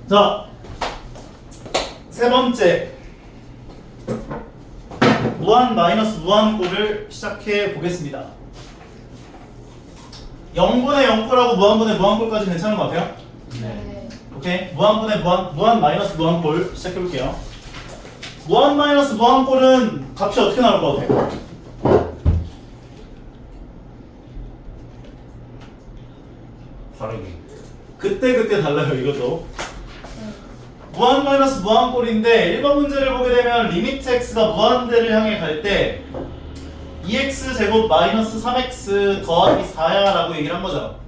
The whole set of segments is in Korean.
자, 세 번째 무한 마이너스 무한꼴을 시작해 보겠습니다. 0분의 0꼴하고 무한분의 무한꼴까지 괜찮은 것 같아요? 네. 오케이. 무한분의 무한 마이너스 무한꼴 시작해 볼게요. 무한 마이너스 무한꼴은 값이 어떻게 나올 것 같아요? 다르게. 그때 달라요. 이것도 무한 마이너스 무한꼴인데 1번 문제를 보게 되면 리미트 x가 무한대를 향해 갈 때 2x 제곱 마이너스 3x 더하기 4야 라고 얘기를 한 거죠.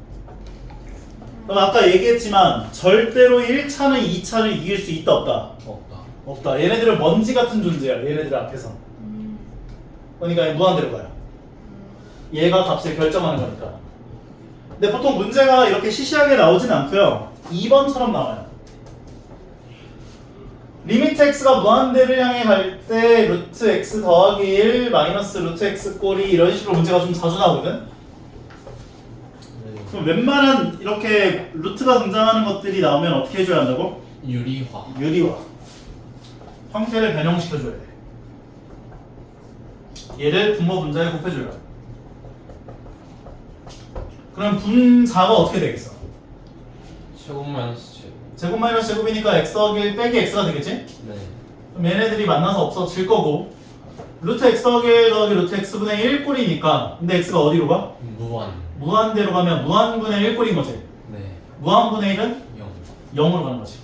그럼 아까 얘기했지만 절대로 1차는 2차를 이길 수 있다 없다? 없다. 없다. 얘네들은 먼지 같은 존재야. 얘네들 앞에서. 그러니까 무한대로 가요. 얘가 값을 결정하는 거니까. 근데 보통 문제가 이렇게 시시하게 나오진 않고요. 2번처럼 나와요. 리미트 x가 무한대를 향해 갈 때 루트 x 더하기 1 마이너스 루트 x 꼴이 이런 식으로 문제가 좀 자주 나오거든. 그럼 웬만한 이렇게 루트가 등장하는 것들이 나오면 어떻게 해줘야 한다고? 유리화. 유리화. 형태를 변형시켜줘야 돼. 얘를 분모 분자에 곱해줘요. 그럼 분자가 어떻게 되겠어? 제곱 마이너스 제곱. 제곱 마이너스 제곱이니까 x 더하기 1 빼기 x가 되겠지? 네. 그럼 얘네들이 만나서 없어질 거고 루트 x 더하기 1 더하기 루트 x분의 1 꼴이니까 근데 x가 어디로 가? 무한. 무한대로 가면 무한분의 1 꼴인 거지. 네. 무한분의 1은 0. 0으로 가는 거지.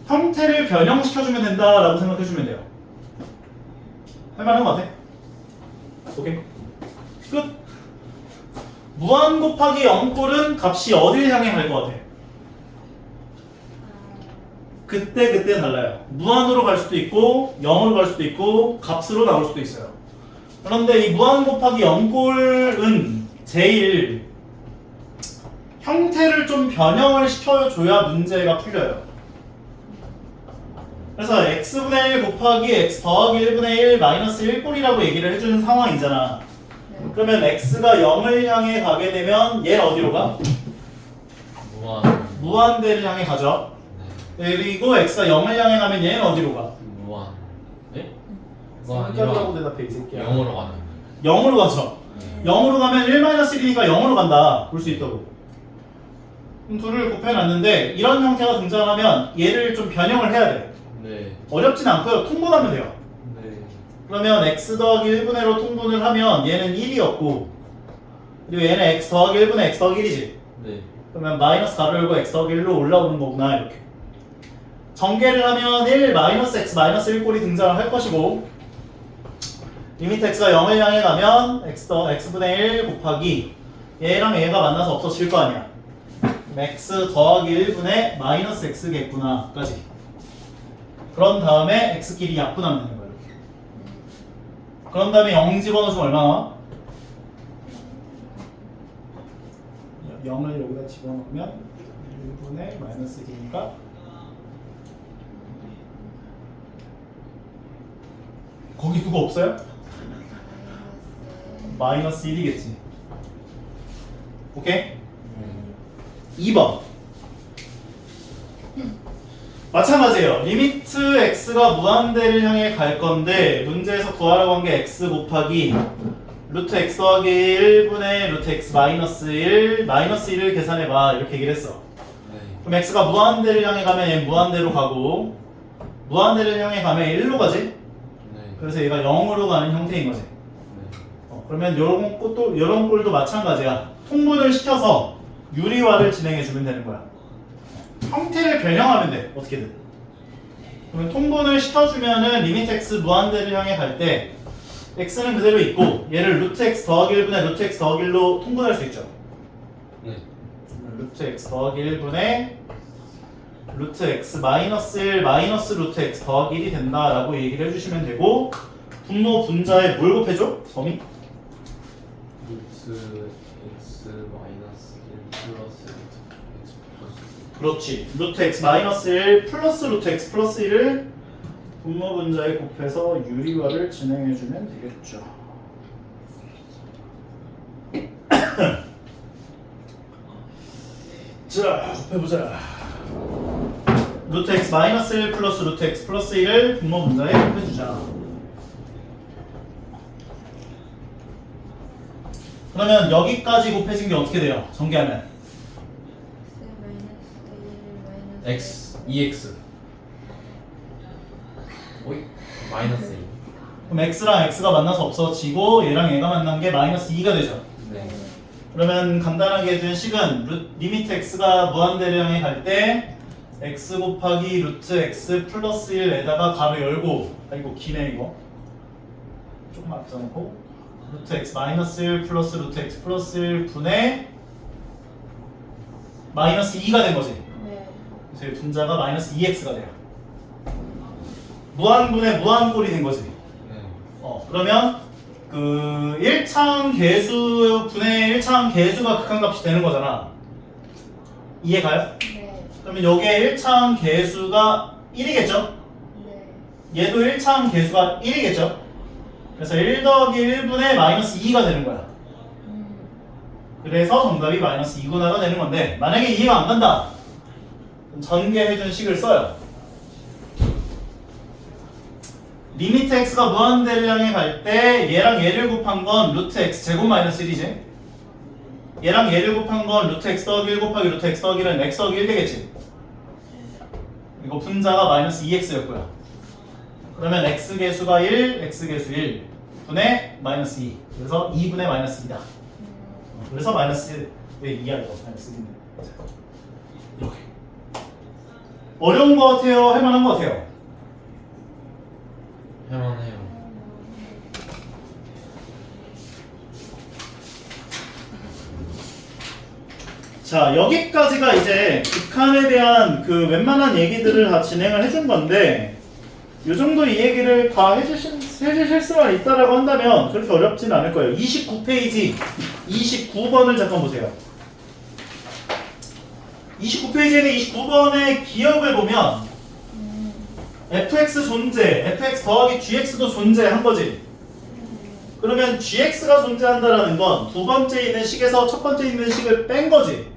형태를 변형시켜주면 된다라고 생각해주면 돼요. 할만한 것 같아? 오케이. 끝. 무한 곱하기 0꼴은 값이 어딜 향해 갈 것 같아? 그때 달라요. 무한으로 갈 수도 있고 0으로 갈 수도 있고 값으로 나올 수도 있어요. 그런데 이 무한 곱하기 0꼴은 제일 형태를 좀 변형을 시켜줘야 문제가 풀려요. 그래서 x분의 1 곱하기 x 더하기 1분의 1 마이너스 1꼴이라고 얘기를 해주는 상황이잖아. 그러면 x가 0을 향해 가게 되면 얘는 어디로 가? 무한. 무한대를 향해 가죠. 네. 그리고 x가 0을 향해 가면 얘는 어디로 가? 무한. 네? 무한 생각하고 아니라 대답해 이 새끼야. 0으로 가는. 0으로 가죠. 네. 0으로 가면 1-1이니까 0으로 간다. 볼 수 있다고. 그럼 둘을 곱해놨는데 이런 형태가 등장하면 얘를 좀 변형을 해야 돼. 네. 어렵진 않고요. 통분하면 돼요. 네. 그러면 x 더하기 1분의 1로 통분을 하면 얘는 1이었고 그리고 얘는 x 더하기 1분의 x 더하기 1이지. 네. 그러면 마이너스 가로 열고 x 더하기 1로 올라오는 거구나 이렇게. 전개를 하면 1 마이너스 x 마이너스 1꼴이 등장을 할 것이고 리미트 x가 0을 향해 가면 x분의 1 곱하기 얘랑 얘가 만나서 없어질 거 아니야. x 더하기 1분의 마이너스 x겠구나 까지. 그런 다음에 x끼리 약분하면 되는 거야. 이렇게. 그런 다음에 0 집어넣으면 얼마 나와? 0을 여기다 집어넣으면 1분의 마이너스 1이니까 거기 누구 없어요? 마이너스 1이겠지. 오케이? 2번 마찬가지예요. 리미트 x가 무한대를 향해 갈 건데 문제에서 구하라고 한 게 x 곱하기 루트 x 더하기 1분의 루트 x 마이너스 1 마이너스 1을 계산해봐 이렇게 얘기를 했어. 네. 그럼 x가 무한대를 향해 가면 얘 무한대로 가고 무한대를 향해 가면 1로 가지? 네. 그래서 얘가 0으로 가는 형태인 거지. 그러면 요런 꼴도 마찬가지야. 통분을 시켜서 유리화를 진행해주면 되는 거야. 형태를 변형하면 돼. 어떻게든. 그러면 통분을 시켜주면은 리미트 x 무한대를 향해 갈 때 x는 그대로 있고 얘를 루트 x 더하기 1분의 루트 x 더하기 1로 통분할 수 있죠. 네. 루트 x 더하기 1분의 루트 x 마이너스 1 마이너스 루트 x 더하기 1이 된다라고 얘기를 해주시면 되고 분모 분자에 뭘 곱해줘? 범위? 루트 x 마이너스 1 플러스 루트 x 플러스. 그렇지. 루트 x 마이너스 1 플러스 루트 x 플러스 1을 분모 분자에 곱해서 유리화를 진행해주면 되겠죠. 자, 곱해보자. 루트 x 마이너스 1 플러스 루트 x 플러스 1을 분모 분자에 곱해주자. 그러면 여기까지 곱해진 게 어떻게 돼요? 전개하면 x 2x 오이 마이너스 2. 그럼 x랑 x가 만나서 없어지고 얘랑 얘가 만난 게 마이너스 2가 되죠. 네. 그러면 간단하게 해준 식은 리미트 x가 무한대량에 갈 때 x 곱하기 루트 x 플러스 1에다가 가로 열고 이거 기네 이거 조금만 앞서놓고 루트 x 마이너스 1 플러스 루트 x 플러스 1 분의 마이너스 2가 된 거지. 네. 그래서 이 분자가 마이너스 2x가 돼요. 무한분의 무한꼴이 된 거지. 네. 그러면 그 1차항 계수 분의 1차항 계수가 극한값이 되는 거잖아. 이해가요? 네. 그러면 여기에 1차항 계수가 1이겠죠? 네. 얘도 1차항 계수가 1이겠죠? 그래서 1 더하기 1분의 마이너스 2가 되는 거야. 그래서 정답이 마이너스 2구나가 되는 건데 만약에 이해가 안 간다. 그럼 전개해준 식을 써요. 리미트 x가 무한대량에 갈 때 얘랑 얘를 곱한 건 루트 x 제곱 마이너스 1이지. 얘랑 얘를 곱한 건 루트 x 더하기 1 곱하기 루트 x 더하기 1은 x 더하기 1 되겠지. 이거 분자가 마이너스 2x였고요. 그러면 x 계수가 1, x 계수 1 분의 마이너스 2. 그래서 2분의 마이너스 2다. 그래서 마이너스 2야 이거 마이너스 2네. 이렇게. 어려운 거 같아요? 할만한 거 같아요? 할만해요. 자, 여기까지가 이제 극한에 대한 그 웬만한 얘기들을 다 진행을 해준 건데 이 정도 이 얘기를 다 해주실 수만 있다라고 한다면 그렇게 어렵진 않을 거예요. 29페이지 29번을 잠깐 보세요. 29페이지에는 29번의 기억을 보면 fx 존재, fx 더하기 gx도 존재한 거지. 그러면 gx가 존재한다라는 건 두 번째 있는 식에서 첫 번째 있는 식을 뺀 거지.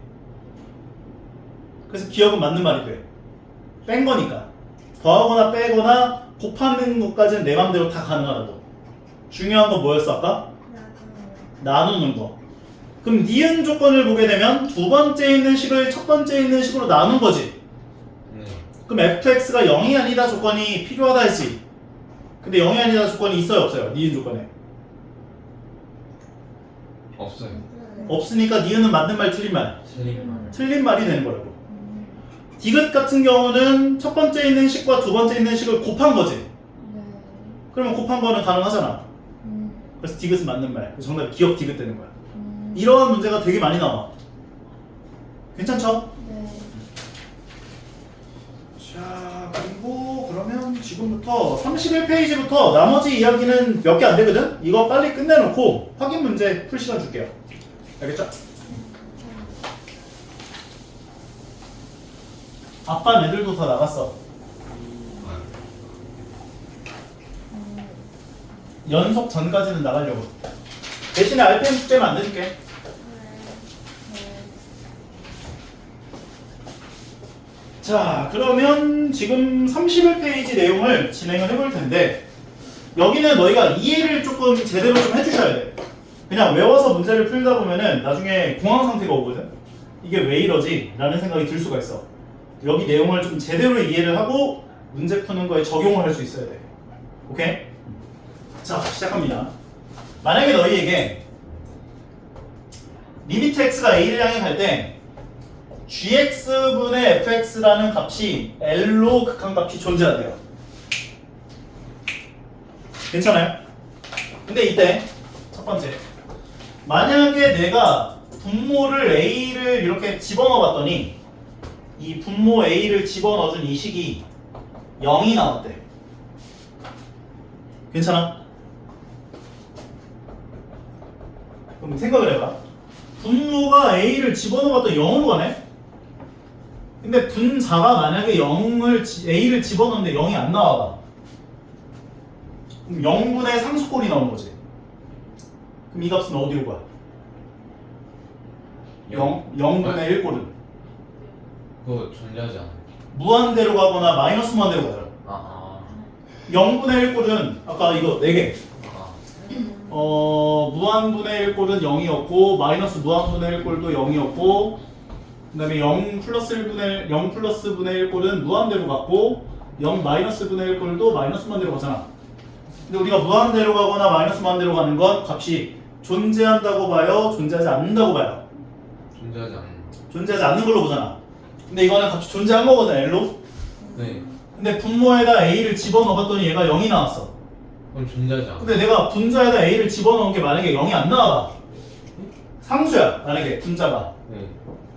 그래서 기억은 맞는 말이 돼. 뺀 거니까. 더하거나 빼거나 곱하는 것까지는 내 맘대로 다 가능하다고. 중요한 건 뭐였어 아까? 나누는 거. 그럼 니은 조건을 보게 되면 두 번째 있는 식을 첫 번째 있는 식으로 나눈 거지. 네. 그럼 fx가 0이 아니다 조건이 필요하다 했지. 근데 0이 아니다 조건이 있어요 없어요? 니은 조건에. 없어요. 없으니까 니은은 맞는 말 틀린 말. 틀린 말. 틀린 말이 되는 거라고. 디귿 같은 경우는 첫 번째 있는 식과 두 번째 있는 식을 곱한 거지. 그러면 곱한 거는 가능하잖아. 그래서 디귿은 맞는 말. 그래서 정답이 기억 디귿 되는 거야. 이러한 문제가 되게 많이 나와. 괜찮죠? 네. 자, 그리고 그러면 지금부터 31페이지부터 나머지 이야기는 몇 개 안 되거든? 이거 빨리 끝내놓고 확인 문제 풀 시간 줄게요. 알겠죠? 아빠 애들도 다 나갔어. 연속 전까지는 나가려고. 대신에 RPM 숙제는 안 내줄게. 자, 그러면 지금 31페이지 내용을 진행을 해볼 텐데 여기는 너희가 이해를 조금 제대로 좀 해주셔야 돼. 그냥 외워서 문제를 풀다 보면은 나중에 공황 상태가 오거든. 이게 왜 이러지? 라는 생각이 들 수가 있어. 여기 내용을 좀 제대로 이해를 하고 문제 푸는 거에 적용을 할 수 있어야 돼. 오케이? 자, 시작합니다. 만약에 너희에게 리미트 x가 a를 향해 갈 때 gx분의 fx라는 값이 L로 극한값이 존재한대요. 괜찮아요? 근데 이때 첫 번째 만약에 내가 분모를 a를 이렇게 집어넣어 봤더니 이 분모 a를 집어넣어준 이 식이 0이 나왔대. 괜찮아? 그럼 생각을 해봐. 분모가 a를 집어넣어 봤더니 0으로 가네? 근데 분자가 만약에 a를 집어넣는데 0이 안 나와봐. 그럼 0분의 상수꼴이 나오는 거지. 그럼 이 값은 어디로 가? 0분의 1꼴은 그거 존재하지 않아요. 무한대로 가거나 마이너스 무한대로 가잖아. 아, 0분의 1 꼴은 아까 이거 4개. 아. 무한분의 1 꼴은 0이었고 마이너스 무한분의 1 꼴도 0이었고 그다음에 0 플러스 분의 1 꼴은 무한대로 갔고 0 마이너스 분의 1 꼴도 마이너스 무한대로 가잖아. 근데 우리가 무한대로 가거나 마이너스 무한대로 가는 건 값이 존재한다고 봐요, 존재하지 않는다고 봐요. 존재하지 않는. 존재하지 않는 걸로 보잖아. 근데 이거는 값이 존재한 거거든, L로. 네. 근데 분모에다 A를 집어넣어봤더니 얘가 0이 나왔어. 그럼 존재하지 않아. 근데 내가 분자에다 A를 집어넣은 게 만약에 0이 안 나와봐. 상수야, 만약에 분자가. 네.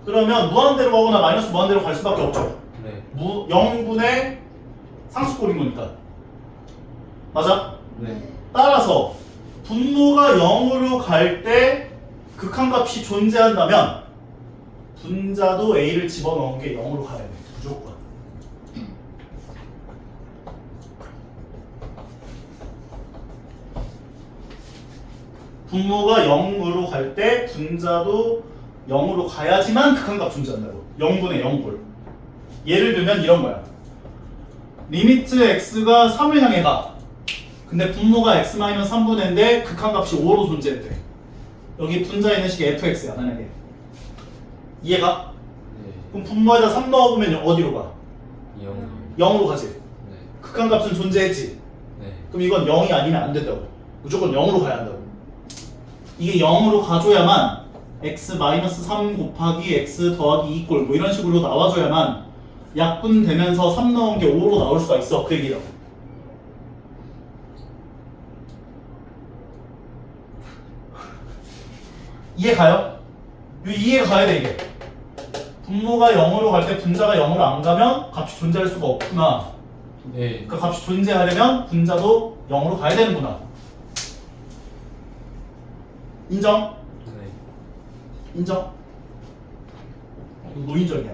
그러면 무한대로 가거나 마이너스 무한대로 갈 수밖에 없죠. 네. 0분의 상수꼴인 거니까. 맞아? 네. 따라서 분모가 0으로 갈 때 극한값이 존재한다면 분자도 A를 집어넣은 게 0으로 가야 돼. 무조건. 분모가 0으로 갈 때 분자도 0으로 가야지만 극한값 존재한다고. 0분의 0꼴. 예를 들면 이런 거야. 리미트 x가 3을 향해 가. 근데 분모가 x-3분의인데 극한값이 5로 존재했대. 여기 분자에 있는 식이 fx야 만약에. 이해가? 네. 그럼 분모에다 3 넣어보면 어디로 가? 0. 0으로 가지. 네. 극한값은 존재했지. 네. 그럼 이건 0이 아니면 안 된다고. 무조건 0으로 가야 한다고. 이게 0으로 가줘야만 x-3 곱하기 x 더하기 2꼴 뭐 이런 식으로 나와줘야만 약분되면서 3 넣은 게 5로 나올 수가 있어. 그 얘기라고. 이해 가요? 이해 가야 돼 이게. 분모가 0으로 갈 때 분자가 0으로 안 가면 값이 존재할 수가 없구나. 네. 그 값이 존재하려면 분자도 0으로 가야 되는구나. 인정? 네. 인정? 노인정이야.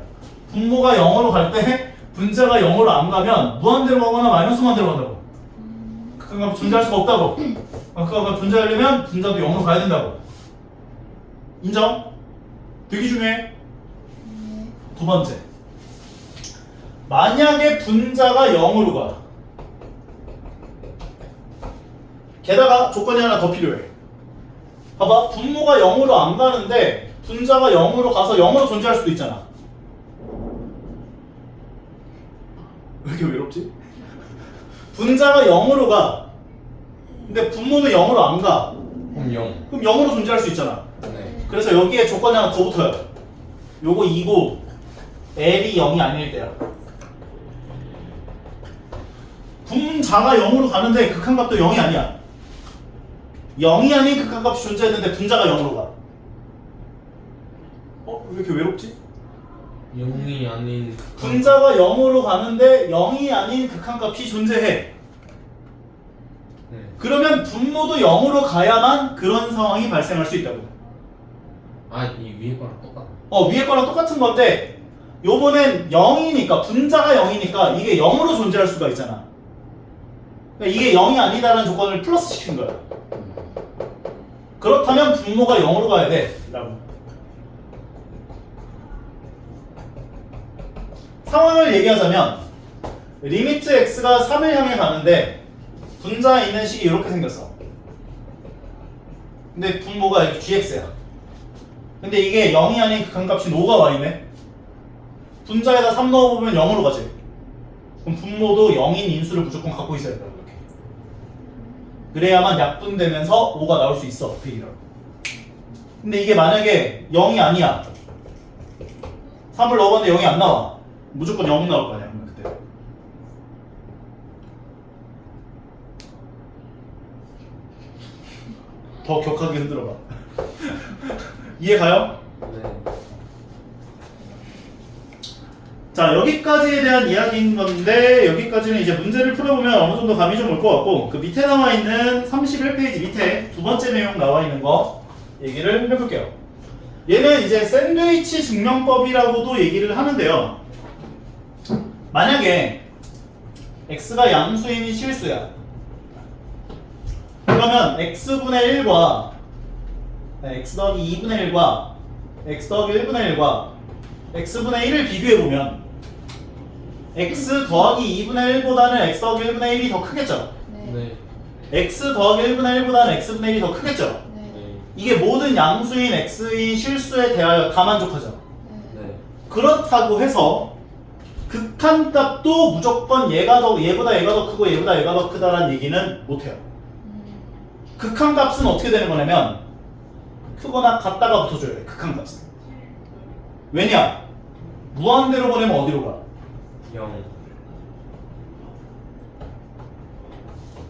분모가 0으로 갈 때 분자가 0으로 안 가면 무한대로 가거나 마이너스 무한대로 간다고. 그러니까 존재할 수가 없다고. 그러니까 존재하려면 분자도 0으로 가야 된다고. 인정? 되게 중요해. 두 번째. 만약에 분자가 0으로 가. 게다가 조건이 하나 더 필요해. 봐봐. 분모가 0으로 안 가는데 분자가 0으로 가서 0으로 존재할 수도 있잖아. 왜 이렇게 외롭지? 분자가 0으로 가. 근데 분모는 0으로 안 가. 그럼 0. 그럼 0으로 존재할 수 있잖아. 네. 그래서 여기에 조건이 하나 더 붙어요. 요거 2고 L이 0이 아닐 때야. 분자가 0으로 가는데 극한값도 0이 아니야. 0이 아닌 극한값이 존재했는데 분자가 0으로 가. 왜 이렇게 외롭지? 0이 아닌 분자가 0으로 가는데 0이 아닌 극한값이 존재해. 네. 그러면 분모도 0으로 가야만 그런 상황이 발생할 수 있다고. 아, 이 위에 거랑 똑같아. 위에 거랑 똑같은 건데 요번엔 0이니까 분자가 0이니까 이게 0으로 존재할 수가 있잖아. 그러니까 이게 0이 아니다라는 조건을 플러스 시킨 거야. 그렇다면 분모가 0으로 가야 돼 라고. 상황을 얘기하자면 리미트 x가 3을 향해 가는데 분자에 있는 식이 이렇게 생겼어. 근데 분모가 이렇게 gx야. 근데 이게 0이 아닌 극한값이 5가 와있네. 분자에다 3 넣어보면 0으로 가지. 그럼 분모도 0인 인수를 무조건 갖고 있어야 된다고 이렇게. 그래야만 약분되면서 5가 나올 수 있어. 그 얘기라고. 근데 이게 만약에 0이 아니야. 3을 넣어봤는데 0이 안 나와. 무조건 0 나올 거 아니야. 그러면 그때. 더 격하게 흔들어봐. 이해 가요? 네. 자, 여기까지에 대한 이야기인 건데 여기까지는 이제 문제를 풀어보면 어느 정도 감이 좀 올 것 같고 그 밑에 나와 있는 31페이지 밑에 두 번째 내용 나와 있는 거 얘기를 해볼게요. 얘는 이제 샌드위치 증명법이라고도 얘기를 하는데요. 만약에 x가 양수인 실수야. 그러면 x분의 1과 x 더하기 2분의 1과 x 더하기 1분의 1과 x분의 1을 비교해보면 x 더하기 2분의 1보다는 x 더하기 1분의 1이 더 크겠죠? 네. x 더하기 1분의 1보다는 x분의 1이 더 크겠죠? 네. 이게 모든 양수인 x의 실수에 대하여 다 만족하죠? 네. 그렇다고 해서 극한값도 무조건 얘보다 얘가 더 크고 얘보다 얘가 더 크다라는 얘기는 못해요. 극한값은 어떻게 되는 거냐면 크거나 같다가 붙어줘야 돼. 극한값은. 왜냐? 무한대로 보내면 어디로 가? 0.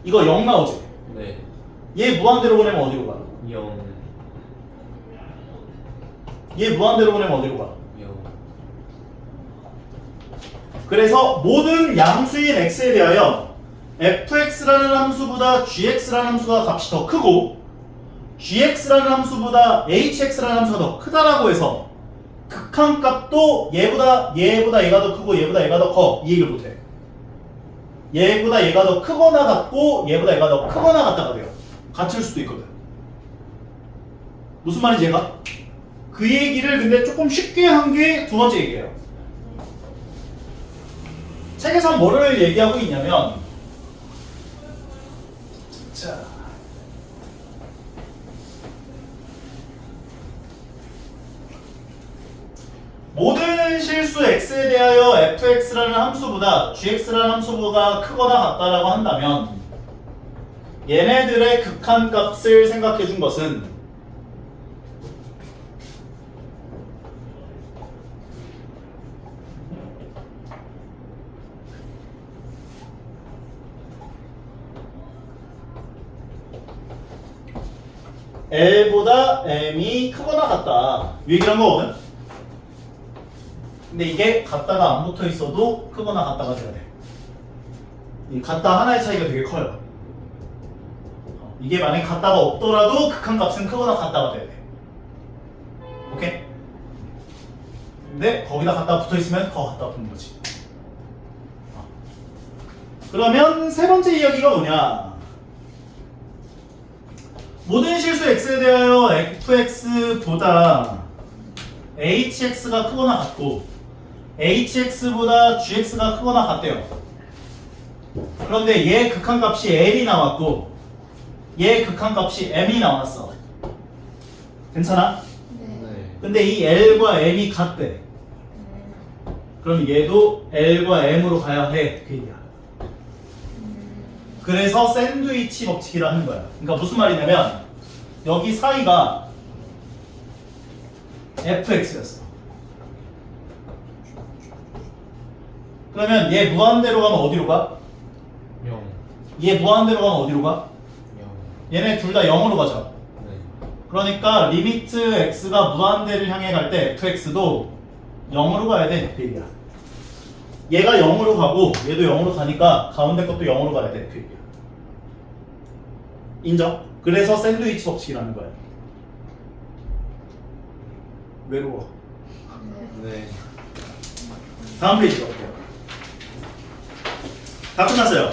이거 0 나오지? 네. 얘 무한대로 보내면 어디로 가? 0. 얘 무한대로 보내면 어디로 가? 0. 그래서 모든 양수인 x에 대하여 fx라는 함수보다 gx라는 함수가 값이 더 크고 gx라는 함수보다 hx라는 함수가 더 크다라고 해서 극한값도 얘보다 얘가 더 크고 얘보다 얘가 더 커 이 얘기를 못해. 얘보다 얘가 더 크거나 같고 얘보다 얘가 더 크거나 같다가 돼요. 같을 수도 있거든. 무슨 말인지 얘가? 그 얘기를 근데 조금 쉽게 한 게 두 번째 얘기예요. 책에서 뭐를 얘기하고 있냐면 자 모든 실수 x에 대하여 fx라는 함수보다 gx라는 함수가 크거나 같다라고 한다면 얘네들의 극한값을 생각해 준 것은 L보다 M이 크거나 같다 이 얘기를 한 거거든. 근데 이게 같다가 안 붙어 있어도 크거나 같다가 돼야 돼. 이 같다 하나의 차이가 되게 커요. 이게 만약에 같다가 없더라도 극한값은 크거나 같다가 돼야 돼. 오케이? 근데 거기다 갖다 붙어 있으면 더 갖다 붙는 거지. 그러면 세 번째 이야기가 뭐냐? 모든 실수 x에 대하여 fx보다 hx가 크거나 같고 hx보다 gx가 크거나 같대요. 그런데 얘 극한값이 l이 나왔고 얘 극한값이 m이 나왔어. 괜찮아? 네. 근데 이 L과 M이 같대. 그럼 얘도 L과 M으로 가야 해. 그 얘기야. 그래서 샌드위치 법칙이라 하는 거야. 그러니까 무슨 말이냐면 여기 사이가 fx였어. 그러면 얘 무한대로 가면 어디로 가? 0. 얘 무한대로 가면 어디로 가? 0. 얘네 둘 다 0으로 가죠. 네. 그러니까 리미트 x가 무한대를 향해 갈 때 fx도 0으로 가야 돼. 그 얘기야. 얘가 0으로 가고 얘도 0으로 가니까 가운데 것도 0으로 가야 돼. 그 얘기야. 인정? 그래서 샌드위치 법칙이라는 거야. 외로워. 네. 다음 페이지 갈게요. 다 끝났어요.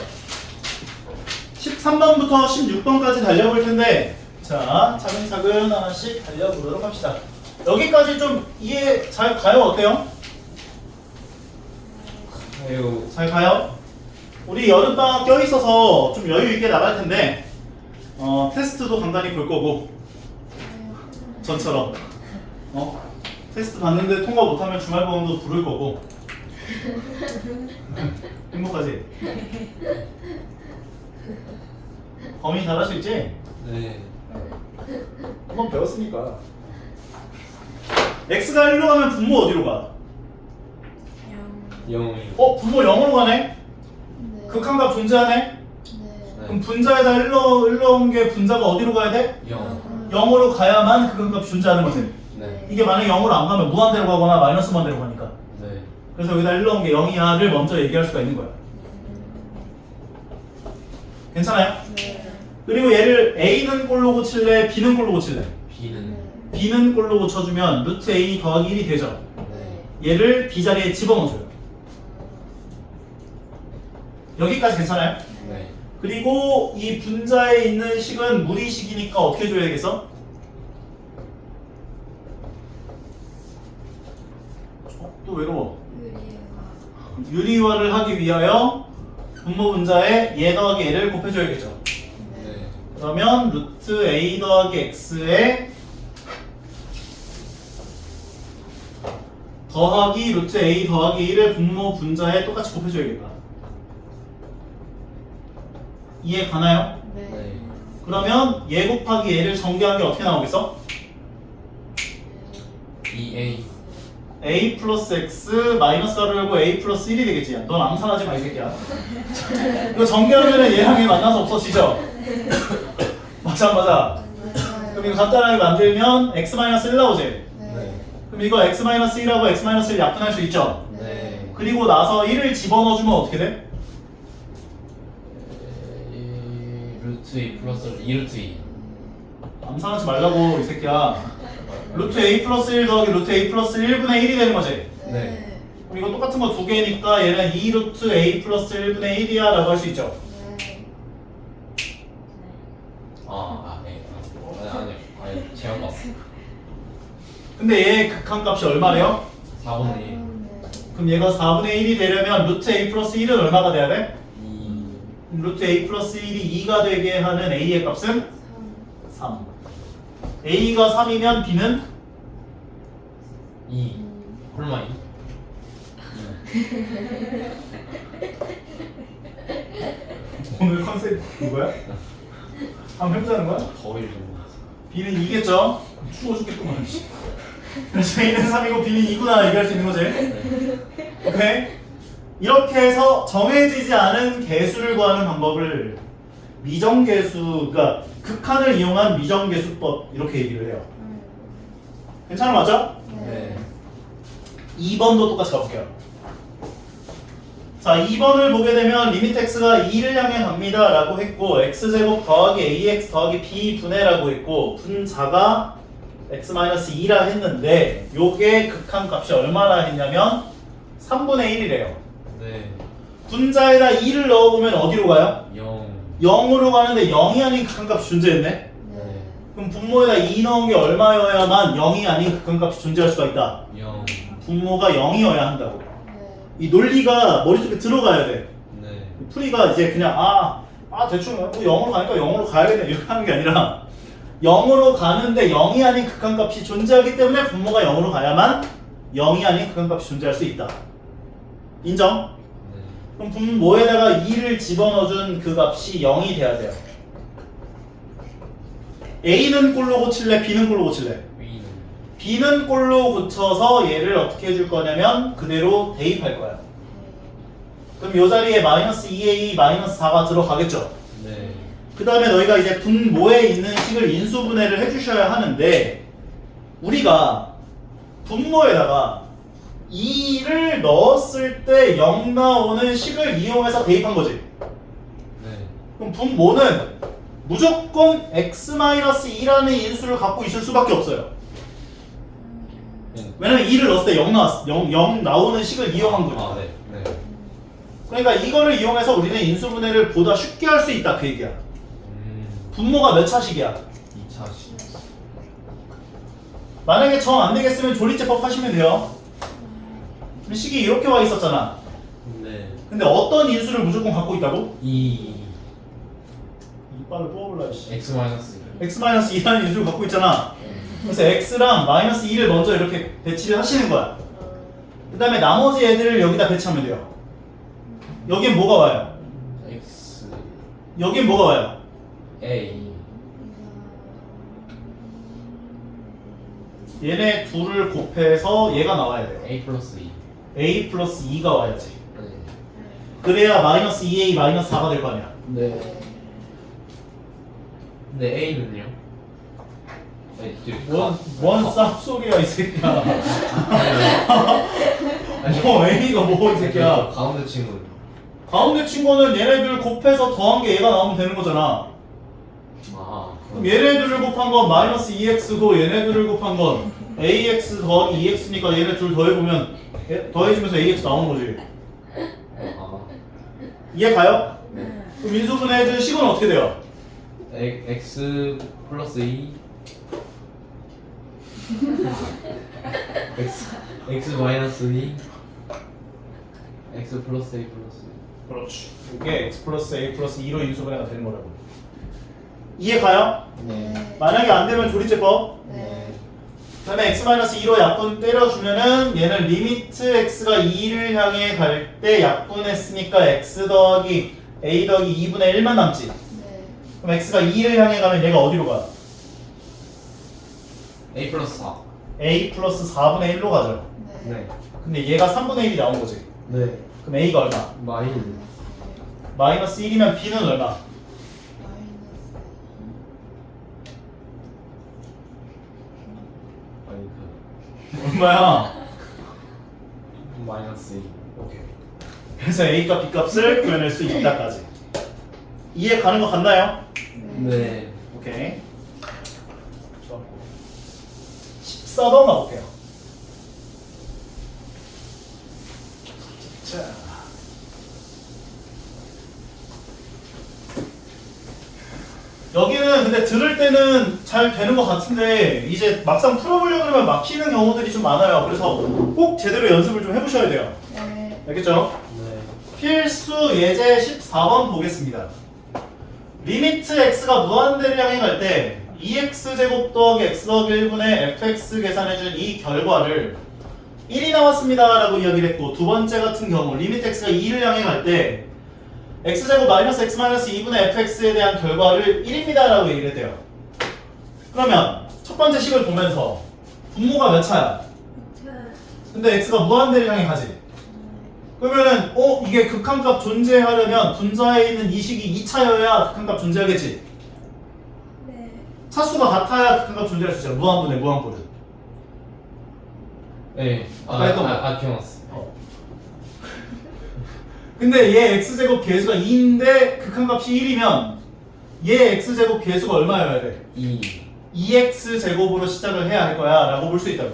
13번부터 16번까지 달려볼 텐데 자 차근차근 하나씩 달려보도록 합시다. 여기까지 좀 이해 잘 가요? 어때요? 아유. 잘 가요? 우리 여름방학 껴있어서 좀 여유있게 나갈 텐데 테스트도 간단히 볼 거고 전처럼 테스트 봤는데 통과 못하면 주말보험도 부를 거고 행복하지? 범인 잘할 수 있지? 네. 한번 배웠으니까. x가 1로 가면 분모 어디로 가? 0이. 분모 0으로 가네? 극한값 존재하네? 그럼 분자에다 1로 온 게 분자가 어디로 가야 돼? 0. 0으로 가야만 극한값이 존재하는 거지. 네. 이게 만약에 0으로 안 가면 무한대로 가거나 마이너스 무한대로 가니까. 네. 그래서 여기다 1로 온 게 0이야를 먼저 얘기할 수가 있는 거야. 괜찮아요? 그리고 얘를 A는 꼴로 고칠래? B는 꼴로 고칠래? B는. B는 꼴로 고쳐주면 루트 A 더하기 1이 되죠. 네. 얘를 B 자리에 집어넣어줘요. 여기까지 괜찮아요? 네. 그리고 이 분자에 있는 식은 무리식이니까 어떻게 줘야겠어? 외로워. 유리화를 하기 위하여 분모 분자에 얘 더하기 얘를 곱해줘야겠죠. 네. 그러면 루트 a 더하기 x에 더하기 루트 a 더하기 1을 분모 분자에 똑같이 곱해줘야겠다. 이해 가나요? 네. 그러면 얘 곱하기 얘를 전개한 게 어떻게 나오겠어? 2A. a 플러스 x 마이너스 가로 열고 a 플러스 1이 되겠지. 넌 암산하지 마 이 새끼야. 이거 전개하면 얘랑 얘 만나서 없어지죠? 맞아 안 맞아? 그럼 이거 간단하게 만들면 x 마이너스 1 나오지? 네. 그럼 이거 x 마이너스 1하고 x 마이너스 1 약분할 수 있죠? 네. 그리고 나서 1을 집어넣어주면 어떻게 돼? 루트 2 플러스 2 루트 2. 암산하지 말라고 이 새끼야. 루트 a 플러스 1 더하기 루트 a 플러스 1분의 1이 되는 거지? 네. 그럼 이거 똑같은 거 두 개니까 얘는 2 루트 a 플러스 1분의 1이야 라고 할 수 있죠? 네. 아니, 제한 거. 근데 얘의 극한값이 얼마래요? 4분의 1. 그럼 얘가 4분의 1이 되려면 루트 a 플러스 1은 얼마가 돼야 돼? 2. 그럼 루트 a 플러스 1이 2가 되게 하는 a의 값은? 3. a가 3이면 b는? 2. 얼마 2? 오늘 컨셉 이거야? 한번 해보자는 거야? 거의 좀. b는 2겠죠? 추워 죽겠구만. 그래서 a는 3이고 b는 2구나 얘기할 수 있는 거지? 네. 오케이? 이렇게 해서 정해지지 않은 개수를 구하는 방법을 미정계수, 그러니까 극한을 이용한 미정계수법 이렇게 얘기를 해요. 괜찮아 맞아? 네. 2번도 똑같이 가볼게요. 자, 2번을 보게 되면 리미트 x가 2를 향해 갑니다 라고 했고 x제곱 더하기 ax 더하기 b분의 라고 했고 분자가 x-2라 했는데 요게 극한값이 얼마나 했냐면 3분의 1이래요. 네. 분자에다 2를 넣어보면 어디로 가요? 0. 0으로 가는데 0이 아닌 극한값이 존재했네? 네. 그럼 분모에다 2 넣은 게 얼마여야만 0이 아닌 극한값이 존재할 수가 있다? 0. 분모가 0이어야 한다고. 이 논리가 머릿속에 들어가야 돼. 네. 풀이가 이제 그냥 대충 0으로 가니까 0으로 가야겠네 이렇게 하는 게 아니라 0으로 가는데 0이 아닌 극한값이 존재하기 때문에 분모가 0으로 가야만 0이 아닌 극한값이 존재할 수 있다. 인정? 네. 그럼 분모에다가 2를 집어넣어준 그 값이 0이 돼야 돼요. A는 꼴로 고칠래? B는 꼴로 고칠래? B는. B는 꼴로 고쳐서 얘를 어떻게 해줄 거냐면 그대로 대입할 거야. 그럼 요 자리에 마이너스 2A 마이너스 4가 들어가겠죠? 네. 그 다음에 너희가 이제 분모에 있는 식을 인수분해를 해주셔야 하는데 우리가 분모에다가 2를 넣었을 때 0 나오는 식을 이용해서 대입한 거지. 네. 그럼 분모는 무조건 x-2라는 인수를 갖고 있을 수밖에 없어요. 왜냐면 2를 넣었을 때 0 나왔어. 0 나오는 식을 이용한 거죠. 네. 네. 그러니까 이거를 이용해서 우리는 인수분해를 보다 쉽게 할 수 있다 그 얘기야. 분모가 몇 차식이야? 2차식. 만약에 정 안 되겠으면 조리제법 하시면 돼요. 식이 이렇게 와 있었잖아. 네. 근데 어떤 인수를 무조건 갖고 있다고? 2. 이빨을 뽑아볼라 씨. X-2. x-2라는 인수를 갖고 있잖아. 그래서 x랑 마이너스 2를 먼저 이렇게 배치를 하시는 거야. 그 다음에 나머지 애들을 여기다 배치하면 돼요. 여긴 뭐가 와요? X. 여긴 뭐가 와요? A. 얘네 둘을 곱해서 얘가 나와야 돼요. A 플러스 2. a 플러스 2가 와야지. 네. 그래야 마이너스 2a 마이너스 4가 될 거 아니야. 네. 근데 A는요? 뭔 쌉속이야 이 새끼야. 뭐 a가 뭐 이 새끼야. 가운데 친구. 가운데 친구는 얘네들 곱해서 더한 게 얘가 나오면 되는 거잖아. 그럼 얘네들을 곱한 건 마이너스 2x고 얘네들을 곱한 건 ax 더하기 2x니까 얘네 둘 더해보면 더해지면서 ax 나오는 거지. 이해 가요? 그럼 인수분해 해준 식은 어떻게 돼요? X 플러스 2 x 마이너스 2 x 플러스 a 플러스 그렇지. 이게 x 플러스 a 플러스 2로 인수분해가 되는 거라고. 이해 가요? 네. 만약에 안 되면 조리제법. 네. 그다음에 x 마이너스 2로 약분 때려주면은 얘는 리미트 x가 2를 향해 갈 때 약분했으니까 x 더하기 a 더하기 2분의 1만 남지. 네. 그럼 x가 2를 향해 가면 얘가 어디로 가? a 플러스 4 a 플러스 4분의 1로 가죠. 네. 근데 얘가 3분의 1이 나온 거지. 네 그럼 a가 얼마? 마인 마이너스 1이면 b는 얼마? 아니 얼마야? 마이너스 2 오케이. 그래서 a값 b값을 구해낼 수 있다까지. 이해 가는 거 같나요? 네 오케이. 좋았고. 14번 가볼게요. 자. 여기는 근데 들을 때는 잘 되는 것 같은데 이제 막상 풀어보려고 하면 막히는 경우들이 좀 많아요. 그래서 꼭 제대로 연습을 좀 해보셔야 돼요. 네. 알겠죠? 네 필수 예제 14번 보겠습니다. 리미트 x가 무한대를 향해 갈 때 2x제곱 더하기 x 더하기 1분의 fx 계산해준 이 결과를 1이 나왔습니다 라고 이야기를 했고, 두 번째 같은 경우 리미트 x가 2를 향해 갈 때 x제곱 마이너스 x 마이너스 2분의 fx에 대한 결과를 1입니다 라고 얘기를 했대요. 그러면 첫 번째 식을 보면서 분모가 몇 차야? 근데 x가 무한대를 향해 가지. 그러면은 이게 극한값 존재하려면 분자에 있는 이 식이 2차여야 극한값 존재하겠지. 네. 차수가 같아야 극한값 존재할 수 있잖아. 무한분의 무한꼴은. 네. 아까 했던 거. 기억났어. 근데 얘 x제곱 계수가 2인데 극한값이 1이면 얘 x제곱 계수가 얼마여야 돼? 2 2x제곱으로 시작을 해야 할 거야 라고 볼 수 있다고.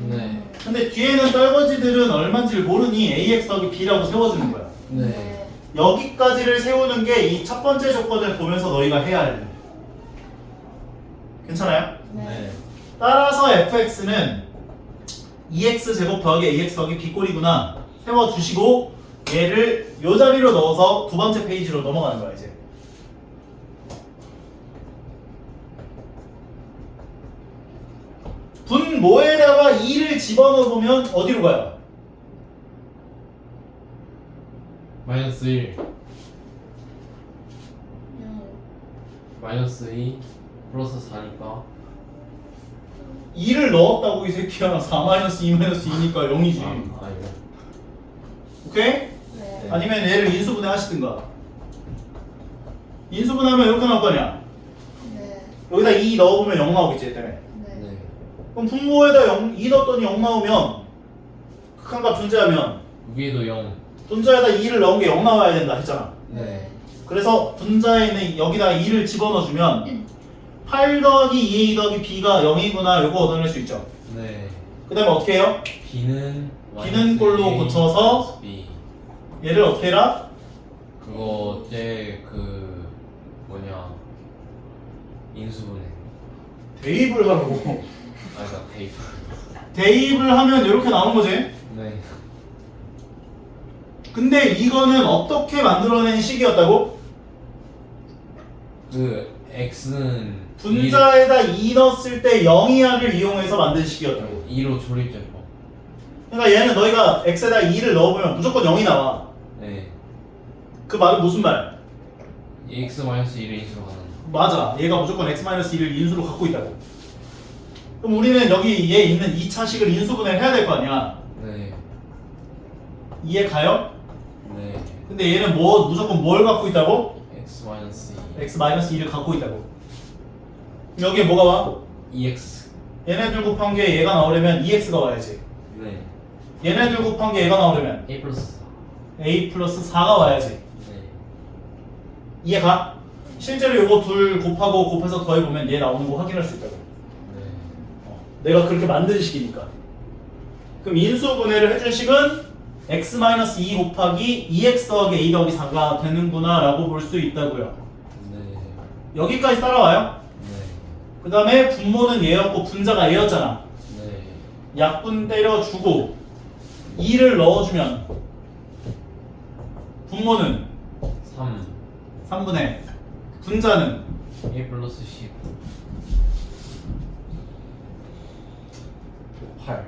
네. 근데 뒤에는 떨거지들은 얼마인지를 모르니 ax 더하기 b라고 세워주는 거야. 네. 여기까지를 세우는 게 이 첫 번째 조건을 보면서 너희가 해야 할 일. 괜찮아요? 네. 따라서 fx는 2x제곱 더하기 ax 더하기 b꼴이구나 세워주시고 얘를 요 자리로 넣어서 두 번째 페이지로 넘어가는 거야 이제. 분모에다가 2를 집어넣으면 어디로 가요? 마이너스 1 영. 마이너스 2 플러스 4니까 2를 넣었다고 이 새끼야. 4-2-2니까 0이지. 아이고. 오케이? 네. 아니면 얘를 인수분해 하시든가. 인수분해하면 이렇게 나올 거 아니야. 네. 여기다 2 넣어보면 0 나오겠지 얘 때문에. 네. 네. 그럼 분모에다 2 넣었더니 0 나오면 극한값 존재하면 위에도 0 분자에다 2를 넣은 게 0 나와야 된다 했잖아. 네. 그래서 분자에 있는 여기다 2를 집어넣어주면 8 더하기 2a 더하기 b가 0이구나 요거 얻어낼 수 있죠. 네. 그 다음에 어떻게 해요? B는 B는 꼴로 A 고쳐서 B 얘를 어떻게 해라? 그거 어제 그 뭐냐 인수분해 대입을 하라고. 아까 테이프 대입을 하면 이렇게 나오는 거지. 네. 근데 이거는 어떻게 만들어낸 식이었다고? 그 X는 분자에다 2 넣었을 때 0이하를 이용해서 만든 식이었다고. 2로 조립제법. 그러니까 얘는 너희가 x에다 2를 넣어보면 무조건 0이 나와. 네. 그 말은 무슨 말? X 마이너스 1을 인수로 가는. 맞아. 얘가 무조건 x-2를 인수로 갖고 있다고. 그럼 우리는 여기 얘 있는 2차식을 인수분해를 해야 될 거 아니야. 네. 이해 가요? 네. 근데 얘는 무조건 뭘 갖고 있다고? X 마이너스 2. x-2를 갖고 있다고. 여기에 뭐가 와? EX. 얘네들 곱한 게 얘가 나오려면 2x가 와야지. 네. 얘네들 곱한 게 얘가 나오려면 A 플러스 4. a 플러스 4가 와야지. 네. 이해가? 실제로 요거 둘 곱하고 곱해서 더해보면 얘 나오는 거 확인할 수 있다고. 네. 내가 그렇게 만든 식이니까. 그럼 인수분해를 해준 식은 x-2 곱하기 2x 더하기 a 더하기 4가 되는구나 라고 볼 수 있다고요. 네. 여기까지 따라와요? 네. 그 다음에 분모는 얘였고 분자가 얘였잖아. 약분 때려주고 2를 넣어주면 분모는 3 3분의 분자는 1 플러스 10 8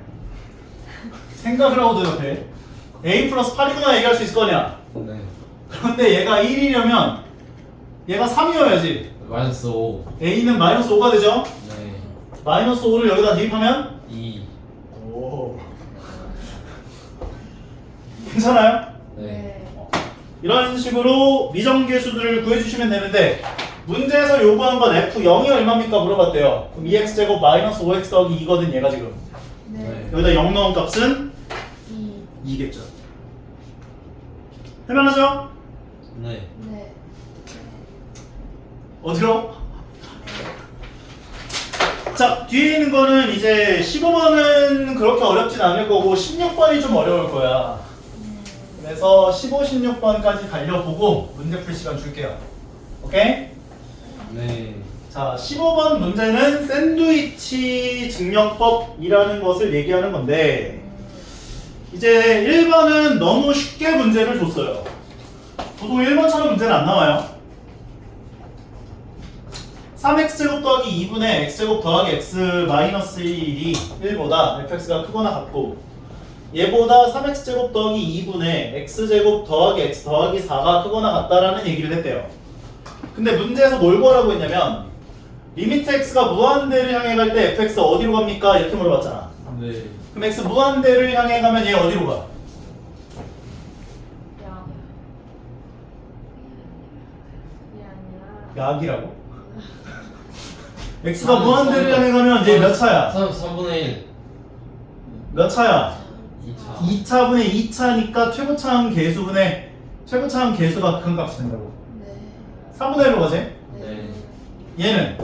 생각을 하고 대답해. a 플러스 8이구나 얘기할 수 있을 거냐? 네 그런데 얘가 1이려면 얘가 3이어야지. 마이너스 5 a는 마이너스 5가 되죠? 네 마이너스 5를 여기다 대입하면 2 오. 괜찮아요? 네 이런 식으로 미정계수들을 구해주시면 되는데 문제에서 요구한 건 f0이 얼마입니까 물어봤대요. 그럼 2x제곱 마이너스 5x 더하기 2거든 얘가 지금. 네. 여기다 0 넣은 값은 2. 2겠죠. 해명하죠? 네 네. 어디로? 자, 뒤에 있는 거는 이제 15번은 그렇게 어렵진 않을 거고 16번이 좀 어려울 거야. 그래서 15, 16번까지 달려보고 문제 풀 시간 줄게요. 오케이? 네 자, 15번 문제는 샌드위치 증명법이라는 것을 얘기하는 건데 이제 1번은 너무 쉽게 문제를 줬어요. 보통 1번처럼 문제는 안 나와요. 3x제곱 더하기 2분의 x제곱 더하기 x 마이너스 1이 1보다 fx가 크거나 같고 얘보다 3x제곱 더하기 2분의 x제곱 더하기 x 더하기 4가 크거나 같다라는 얘기를 했대요. 근데 문제에서 뭘 구하라고 했냐면 리미트 x가 무한대를 향해 갈 때 fx 어디로 갑니까? 이렇게 물어봤잖아. 네 그럼 x 무한대를 향해 가면 얘 어디로 가? 양. 이 아니라. 약이라고? x가 무한대를 향해 가면 얘 몇 차야? 3분의 1 몇 차야? 2차 2차분의 2차니까 최고차항 계수분의 최고차항 계수가 큰 값이 된다고. 네. 3분의 1로 가지? 네 얘는?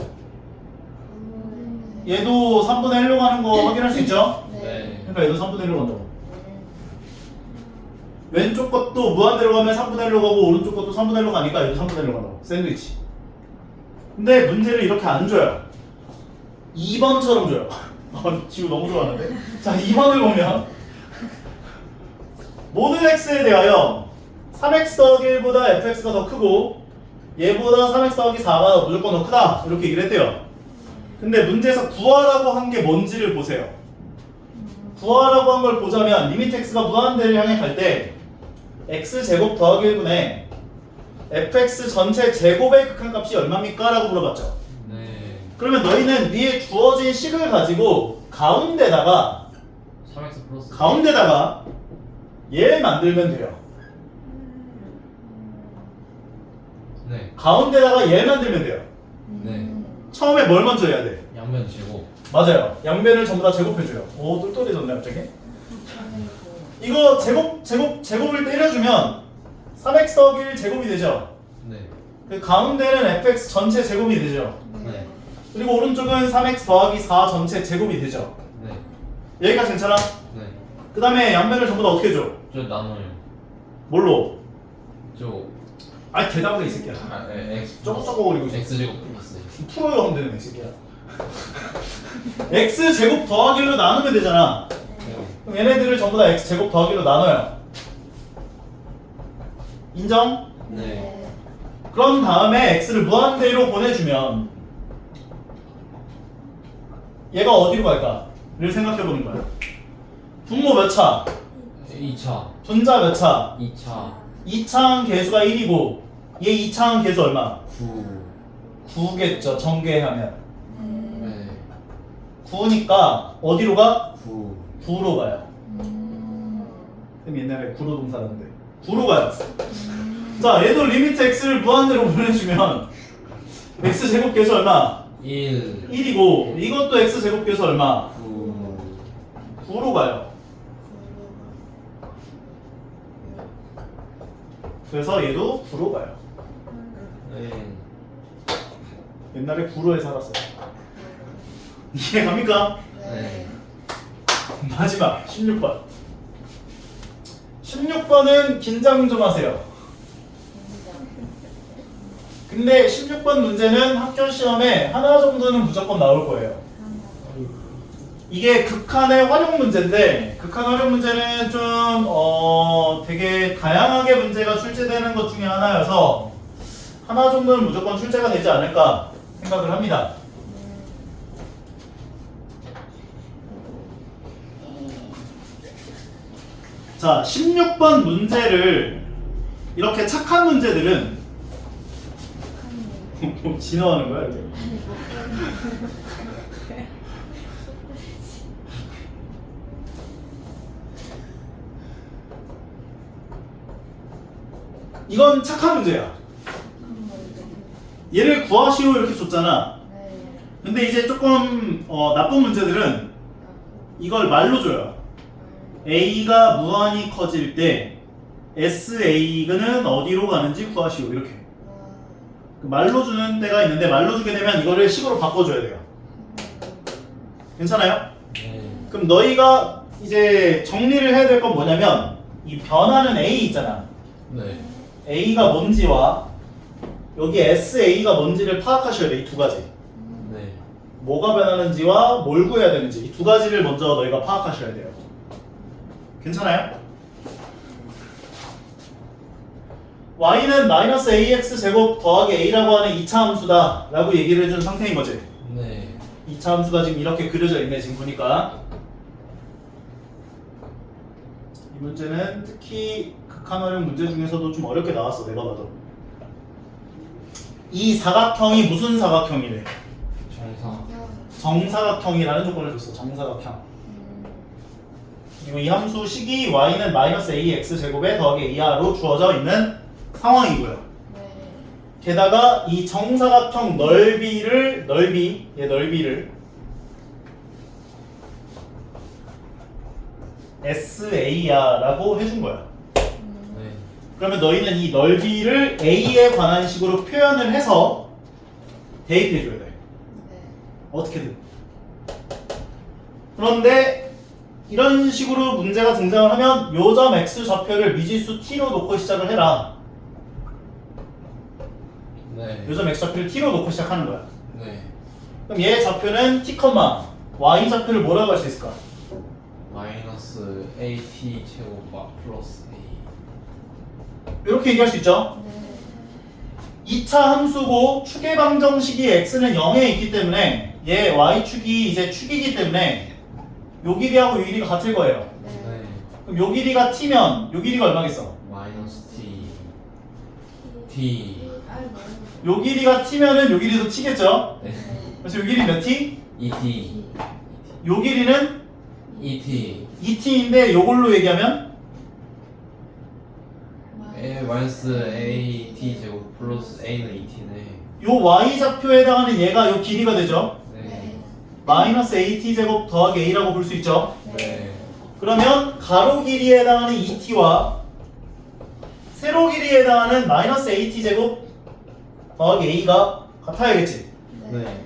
얘도 3분의 1로 가는 거 확인할 수 있죠? 네 그러니까 얘도 3분의 1로 간다고. 왼쪽 것도 무한대로 가면 3분의 1로 가고 오른쪽 것도 3분의 1로 가니까 얘도 3분의 1로 간다고. 샌드위치. 근데 문제를 이렇게 안 줘요. 2번처럼 줘요. 지우 너무 좋아하는데. 자, 2번을 보면 모든 x에 대하여 3x 더하기 1보다 fx가 더 크고 얘보다 3x 더하기 4가 무조건 더 크다 이렇게 얘기를 했대요. 근데 문제에서 구하라고 한 게 뭔지를 보세요. 구하라고 한 걸 보자면 리미트 x가 무한대를 향해 갈 때 x제곱 더하기 1분의 fx 전체 제곱의 극한값이 얼마입니까? 라고 물어봤죠. 네 그러면 너희는 위에 주어진 식을 가지고 가운데다가 3x 플러스 얘 만들면 돼요. 네 가운데다가 얘 만들면 돼요. 네 처음에 뭘 먼저 해야 돼? 양면 제곱 맞아요. 양변을 전부 다 제곱해줘요. 오, 똘똘해졌네 갑자기. 이거 제곱을 때려주면 3x 더하기 1 제곱이 되죠. 네 그 가운데는 fx 전체 제곱이 되죠. 네 그리고 오른쪽은 3x 더하기 4 전체 제곱이 되죠. 네 여기까지 괜찮아? 네 그 다음에 양변을 전부 다 어떻게 해줘? 저 나눠요 뭘로? 저 아니 대답을 해, 이 새끼야. x 쩌고쩌고거리고 있어. x 제곱 플러스 풀어요 하면 되는 이 새끼야. x 제곱 더하기로 나누면 되잖아. 그럼 얘네들을 전부 다 x 제곱 더하기로 나눠요. 인정? 네 그런 다음에 x를 무한대로 보내주면 얘가 어디로 갈까?를 생각해보는 거야. 분모 몇 차? 2차 분자 몇 차? 2차 2차항 계수가 1이고 얘 2차항 계수 얼마? 9 9겠죠. 전개하면 네 9니까 어디로 가? 9 9로 가요. 쌤 옛날에 구로 동사는데 9로 가요. 자, 얘도 리미트 x를 무한대로 보내주면 x 제곱 계수 얼마? 1 1이고 이것도 x 제곱 계수 얼마? 9 9로 가요. 그래서 얘도 9로 가요. 네 옛날에 9로에 살았어요. 이해 갑니까? 네 마지막 16번. 16번은 긴장 좀 하세요. 근데 16번 문제는 학교 시험에 하나 정도는 무조건 나올 거예요. 이게 극한의 활용 문제인데 극한 활용 문제는 좀 되게 다양하게 문제가 출제되는 것 중에 하나여서 하나 정도는 무조건 출제가 되지 않을까 생각을 합니다. 자, 16번 문제를 이렇게 착한 문제들은 진화하는 거야 이게? 이건 착한 문제야. 얘를 구하시오 이렇게 줬잖아. 근데 이제 조금 나쁜 문제들은 이걸 말로 줘요. A가 무한히 커질 때 SA는 어디로 가는지 구하시오 이렇게. 말로 주는 데가 있는데 말로 주게 되면 이거를 식으로 바꿔줘야 돼요. 괜찮아요? 네. 그럼 너희가 이제 정리를 해야 될 건 뭐냐면 이 변하는 A 있잖아. 네. A가 뭔지와 여기 SA가 뭔지를 파악하셔야 돼. 이 두 가지. 네. 뭐가 변하는지와 뭘 구해야 되는지 이 두 가지를 먼저 너희가 파악하셔야 돼요. 괜찮아요? y는 마이너스 ax 제곱 더하기 a라고 하는 2차 함수다 라고 얘기를 해준 상태인 거지. 네. 2차 함수가 지금 이렇게 그려져 있네 지금 보니까. 이 문제는 특히 극한 활용 문제 중에서도 좀 어렵게 나왔어 내가 봐도. 이 사각형이 무슨 사각형이래? 정상. 정사각형이라는 조건을 줬어. 정사각형. 그리고 이 함수 식이 y는 마이너스 ax 제곱에 더하기 ar로 주어져 있는 상황이고요. 게다가 이 정사각형 넓이를 넓이를 SA야라고 해준 거야. 네. 그러면 너희는 이 넓이를 A에 관한 식으로 표현을 해서 대입해줘야 돼. 어떻게든. 그런데 이런 식으로 문제가 등장을 하면 요점 X 좌표를 미지수 T로 놓고 시작을 해라. 네. 요점 X 좌표를 T로 놓고 시작하는 거야. 네. 그럼 얘 좌표는 T, Y 좌표를 뭐라고 할 수 있을까? 마이너스 AT 제곱 플러스 A. 이렇게 얘기할 수 있죠? 2차 함수고 축의 방정식이 x는 0에 있기 때문에 얘 y축이 이제 축이기 때문에 요 길이하고 요 길이가 같을 거예요. 네. 그럼 요 길이가 t면 요 길이가 얼마겠어? 마이너스 T. 요 길이가 t면은 요 길이도 t겠죠? 네. 그래서 요 길이 몇 t? ET. 요 길이는 ET. 2t인데 요걸로 얘기하면 마이너스 AT 제곱 플러스 A는 ET네. 요 y 좌표에 해당하는 얘가 요 길이가 되죠? 네. 마이너스 at 제곱 더하기 a라고 볼 수 있죠? 네. 그러면 가로 길이에 해당하는 2t와 세로 길이에 해당하는 마이너스 at 제곱 더하기 a가 같아야겠지. 네.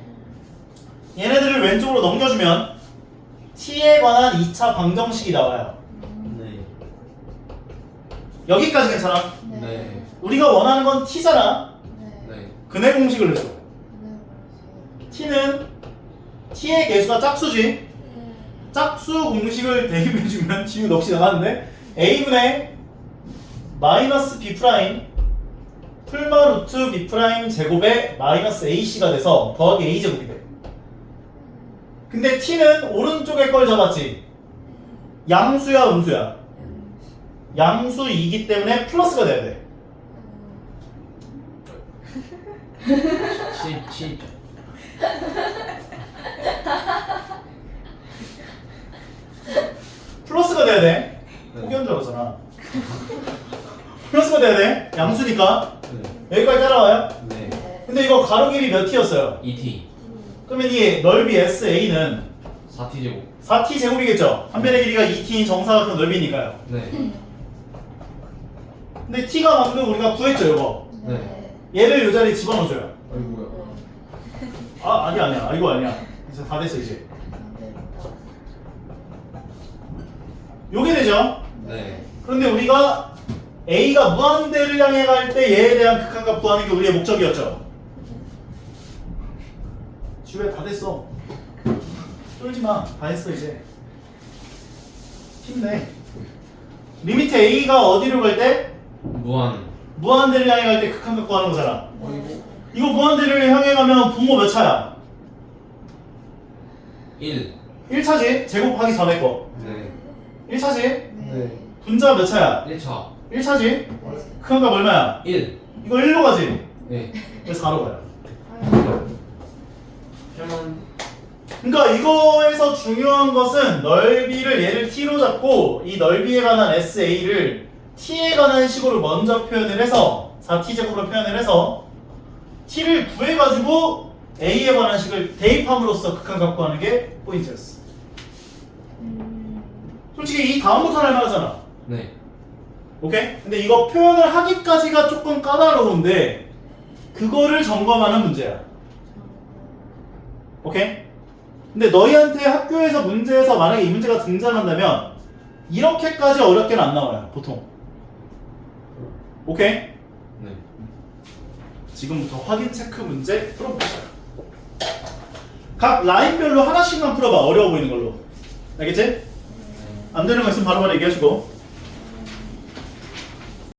얘네들을 왼쪽으로 넘겨주면 t에 관한 2차 방정식이 나와요. 네. 여기까지 괜찮아? 네. 우리가 원하는 건 t잖아. 네. 근해 공식을 내줘. t는 t의 개수가 짝수지. 짝수 공식을 대입해주면 지금 넋이 나갔는데 a분의 마이너스 b 프라임 풀마 루트 b 프라임 제곱에 마이너스 ac가 돼서 더하기 a 제곱이 돼. 근데 t는 오른쪽에 걸 잡았지. 양수야 음수야? 양수이기 때문에 플러스가 돼야 돼. 치. 플러스가 돼야 돼. 네. 포기한 줄 알았잖아. 플러스가 돼야 돼. 양수니까. 네. 여기까지 따라와요? 네. 근데 이거 가로 길이 몇 t였어요? ET. 그러면 이 넓이 SA는 4T 제곱. 4t 제곱이겠죠? 한 변의 길이가 2t인 정사각형 넓이니까요. 네. 근데 t가 방금 우리가 구했죠, 이거. 네. 얘를 이 자리에 집어넣어줘요. 아이고야. 아, 아니야. 이거 아니야. 이제 다 됐어, 이제. 요게 되죠? 네. 그런데 우리가 A가 무한대를 향해 갈 때 얘에 대한 극한값 구하는 게 우리의 목적이었죠. 집에 다 됐어. 좀 쫄지마. 다 했어 이제. 힘내. 리미트 A가 어디로 갈 때? 무한. 무한대를 향해 갈 때 극한 갖고 하는 거잖아. 네. 이거 무한대를 향해 가면 분모 몇 차야? 1. 1차지? 제곱하기 전에 거. 네. 1차지? 네. 분자 몇 차야? 1차. 1차지? 극한 값 얼마야? 1. 이거 1로 가지? 네. 그래서 4로 가요. 그러면 그러니까 이거에서 중요한 것은 넓이를 얘를 t로 잡고 이 넓이에 관한 SA를 t에 관한 식으로 먼저 표현을 해서 4t제곱으로 표현을 해서 t를 구해가지고 a에 관한 식을 대입함으로써 극한 갖고 하는 게 포인트였어. 솔직히 이 다음부터 할 만하잖아. 네. 오케이? 근데 이거 표현을 하기까지가 조금 까다로운데 그거를 점검하는 문제야. 오케이? 근데 너희한테 학교에서 문제에서 만약에 이 문제가 등장한다면 이렇게까지 어렵게는 안 나와요, 보통. 오케이? 네. 지금부터 확인 체크 문제 풀어보자. 각 라인별로 하나씩만 풀어봐, 어려워 보이는 걸로. 알겠지? 안 되는 거 있으면 바로바로 얘기하시고.